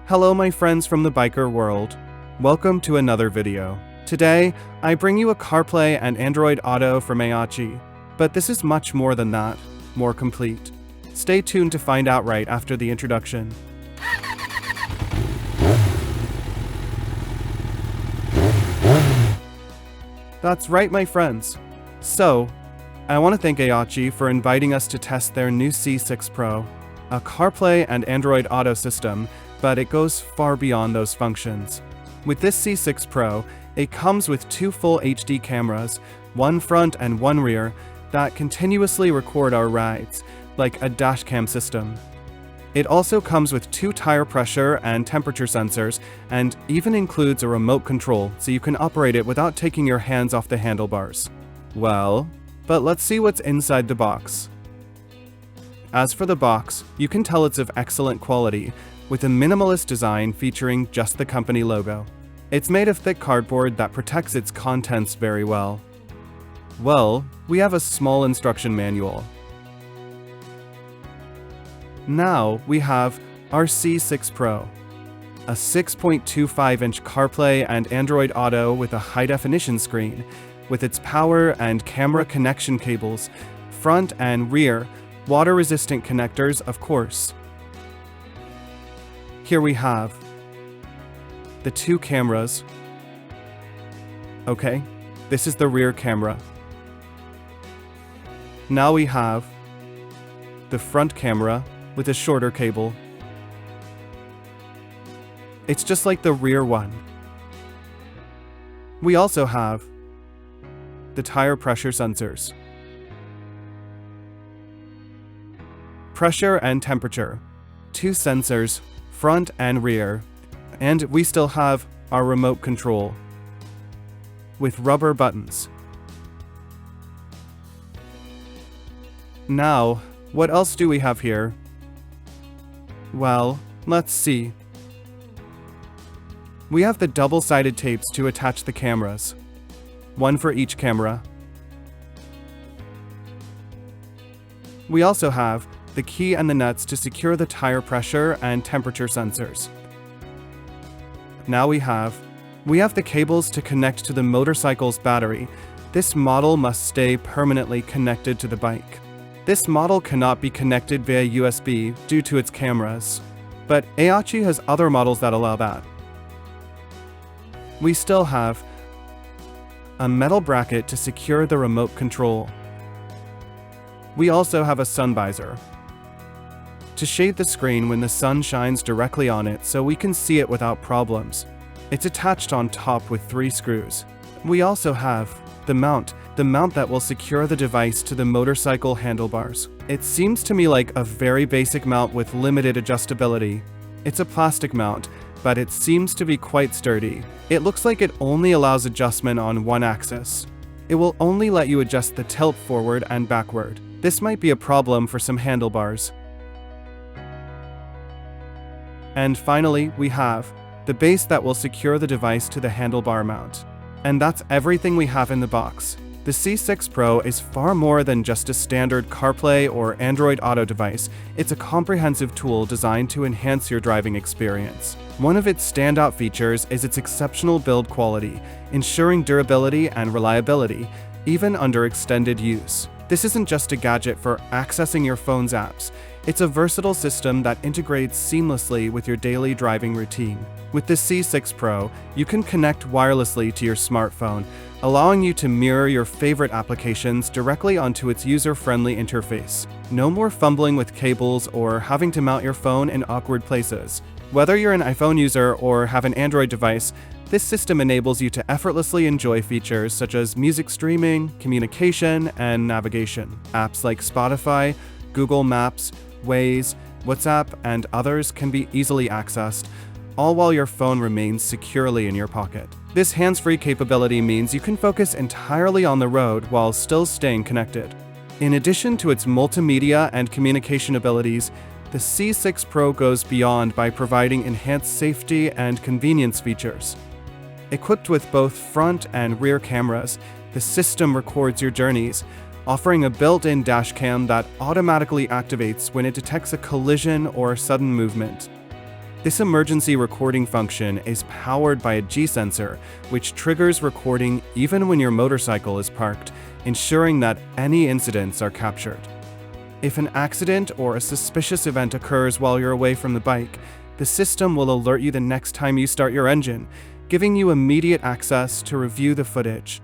Hello my friends from the biker world. Welcome to another video. Today, I bring you a Carplay and Android Auto from Aoocci. But this is much more than that, more complete. Stay tuned to find out right after the introduction. That's right my friends. So, I want to thank Aoocci for inviting us to test their new C6 Pro, a CarPlay and Android Auto system, but it goes far beyond those functions. With this C6 Pro, it comes with two full HD cameras, one front and one rear, that continuously record our rides, like a dashcam system. It also comes with two tire pressure and temperature sensors, and even includes a remote control so you can operate it without taking your hands off the handlebars. Well, but let's see what's inside the box. As for the box, you can tell it's of excellent quality, with a minimalist design featuring just the company logo. It's made of thick cardboard that protects its contents very well. Well, we have a small instruction manual. Now we have our C6 Pro, a 6.25-inch CarPlay and Android Auto with a high-definition screen, with its power and camera connection cables, front and rear, water-resistant connectors, of course. Here we have the two cameras. Okay, this is the rear camera. Now we have the front camera with a shorter cable. It's just like the rear one. We also have the tire pressure sensors, pressure and temperature, two sensors, front and rear, and we still have our remote control with rubber buttons. Now, what else do we have here? Well, let's see. We have the double-sided tapes to attach the cameras, one for each camera. We also have the key and the nuts to secure the tire pressure and temperature sensors. Now we have the cables to connect to the motorcycle's battery. This model must stay permanently connected to the bike. This model cannot be connected via USB due to its cameras, but Aoocci has other models that allow that. We still have a metal bracket to secure the remote control. We also have a sun visor to shade the screen when the sun shines directly on it so we can see it without problems. It's attached on top with 3 screws. We also have the mount that will secure the device to the motorcycle handlebars. It seems to me like a very basic mount with limited adjustability. It's a plastic mount, but it seems to be quite sturdy. It looks like it only allows adjustment on one axis. It will only let you adjust the tilt forward and backward. This might be a problem for some handlebars. And finally, we have the base that will secure the device to the handlebar mount. And that's everything we have in the box. The C6 Pro is far more than just a standard CarPlay or Android Auto device. It's a comprehensive tool designed to enhance your driving experience. One of its standout features is its exceptional build quality, ensuring durability and reliability, even under extended use. This isn't just a gadget for accessing your phone's apps. It's a versatile system that integrates seamlessly with your daily driving routine. With the C6 Pro, you can connect wirelessly to your smartphone, allowing you to mirror your favorite applications directly onto its user-friendly interface. No more fumbling with cables or having to mount your phone in awkward places. Whether you're an iPhone user or have an Android device, this system enables you to effortlessly enjoy features such as music streaming, communication, and navigation. Apps like Spotify, Google Maps, Waze, WhatsApp, and others can be easily accessed, all while your phone remains securely in your pocket. This hands-free capability means you can focus entirely on the road while still staying connected. In addition to its multimedia and communication abilities, the C6 Pro goes beyond by providing enhanced safety and convenience features. Equipped with both front and rear cameras, the system records your journeys, offering a built-in dashcam that automatically activates when it detects a collision or sudden movement. This emergency recording function is powered by a G sensor, which triggers recording even when your motorcycle is parked, ensuring that any incidents are captured. If an accident or a suspicious event occurs while you're away from the bike, the system will alert you the next time you start your engine, giving you immediate access to review the footage.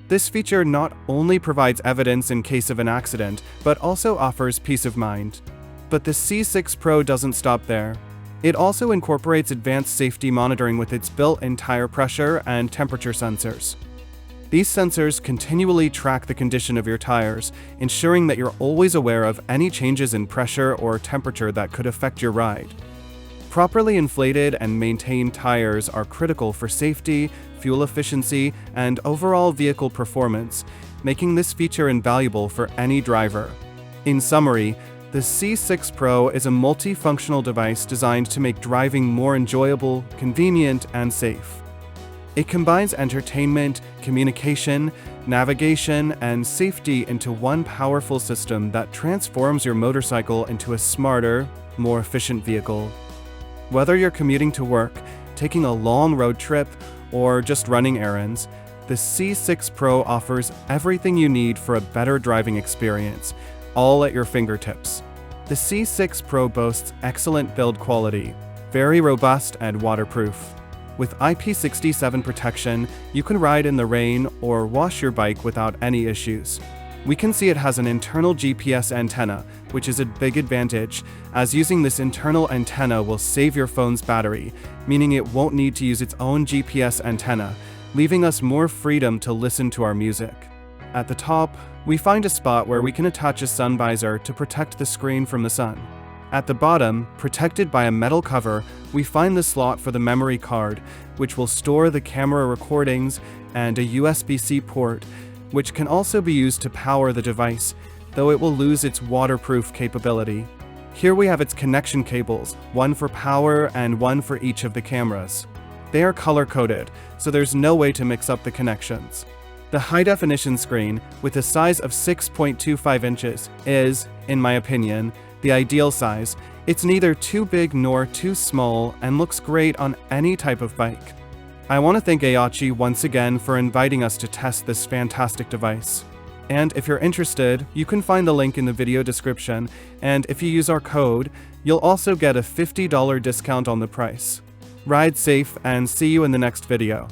This feature not only provides evidence in case of an accident, but also offers peace of mind. But the C6 Pro doesn't stop there. It also incorporates advanced safety monitoring with its built-in tire pressure and temperature sensors. These sensors continually track the condition of your tires, ensuring that you're always aware of any changes in pressure or temperature that could affect your ride. Properly inflated and maintained tires are critical for safety, fuel efficiency, and overall vehicle performance, making this feature invaluable for any driver. In summary, the C6 Pro is a multifunctional device designed to make driving more enjoyable, convenient, and safe. It combines entertainment, communication, navigation, and safety into one powerful system that transforms your motorcycle into a smarter, more efficient vehicle. Whether you're commuting to work, taking a long road trip, or just running errands, the C6 Pro offers everything you need for a better driving experience, all at your fingertips. The C6 Pro boasts excellent build quality, very robust and waterproof. With IP67 protection, you can ride in the rain or wash your bike without any issues. We can see it has an internal GPS antenna, which is a big advantage, as using this internal antenna will save your phone's battery, meaning it won't need to use its own GPS antenna, leaving us more freedom to listen to our music. At the top, we find a spot where we can attach a sun visor to protect the screen from the sun. At the bottom, protected by a metal cover, we find the slot for the memory card, which will store the camera recordings, and a USB-C port, which can also be used to power the device, though it will lose its waterproof capability. Here we have its connection cables, one for power and one for each of the cameras. They are color-coded, so there's no way to mix up the connections. The high-definition screen, with a size of 6.25 inches, is, in my opinion, the ideal size. It's neither too big nor too small and looks great on any type of bike. I want to thank Aoocci once again for inviting us to test this fantastic device. And if you're interested, you can find the link in the video description, and if you use our code, you'll also get a $50 discount on the price. Ride safe and see you in the next video.